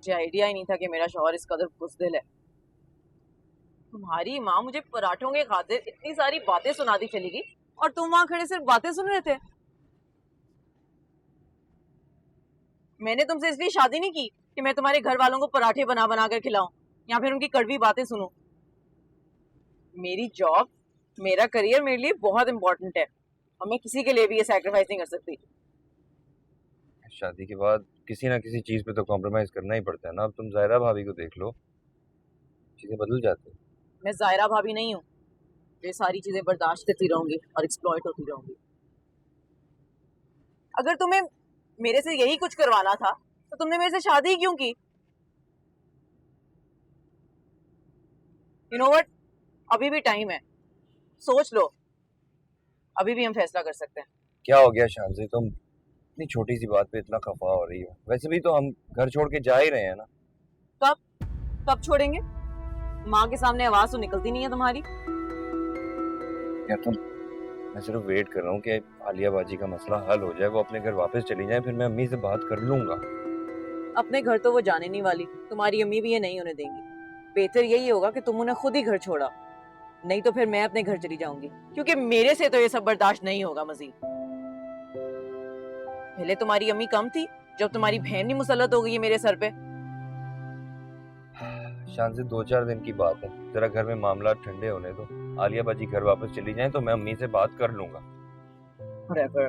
मुझे आइडिया ही नहीं था कि मेरा शौहर इस कदर बुज़दिल है। तुम्हारी माँ मुझे पराठों के खातिर इतनी सारी बातें सुनाती चली गई और तुम वहां खड़े सिर्फ बातें सुन रहे थे। मैंने तुमसे इसलिए शादी नहीं की कि मैं तुम्हारे घर वालों को पराठे बना बना कर खिलाऊं या फिर उनकी कड़वी बातें सुनूं। मेरी जॉब, मेरा करियर मेरे लिए बहुत इंपॉर्टेंट है और मैं किसी के लिए भी ये सैक्रिफाइस नहीं कर सकती। शादी के बाद किसी ना किसी चीज पे तो कॉम्प्रोमाइज करना ही पड़ता है ना। अब तुम जायरा भाभी को देख लो, चीजें बदल जाती हैं। मैं जायरा भाभी नहीं हूँ ये सारी चीजें बर्दाश्त करती रहूंगी और एक्सप्लॉइट होती रहूंगी। अगर तुम्हें मेरे से यही कुछ करवाना था तो तुमने मेरे से शादी क्यों की? यू नो व्हाट, अभी भी टाइम है, सोच लो, अभी भी हम फैसला कर सकते हैं। क्या हो गया शांति, तुम इतनी छोटी सी बात पे इतना खफा हो रही हो? वैसे भी तो हम घर छोड़ के जा ही रहे हैं ना। कब कब छोड़ेंगे? माँ के सामने आवाज तो निकलती नहीं है तुम्हारी। यार तुम, मैं सिर्फ वेट कर रहा हूँ कि आलिया बाजी का मसला हल हो जाए, वो अपने घर वापस चली जाए, फिर मैं अम्मी से बात कर लूंगा। अपने घर तो वो जाने नहीं वाली, तुम्हारी अम्मी भी ये नहीं होने देंगी। बेहतर यही होगा कि तुम उन्हें खुद ही घर छोड़ा, नहीं तो फिर मैं अपने घर चली जाऊंगी, क्योंकि मेरे से तो ये सब बर्दाश्त नहीं होगा मजीद। पहले तुम्हारी अम्मी कम थी, जब तुम्हारी बहन ही मुसल्लत हो गई है मेरे सर पे। शांति, 2-4 दिन की बात है, जरा घर में मामला ठंडे होने दो। आलिया बाजी घर वापस चली जाए तो मैं अम्मी से बात कर लूंगा। Whatever.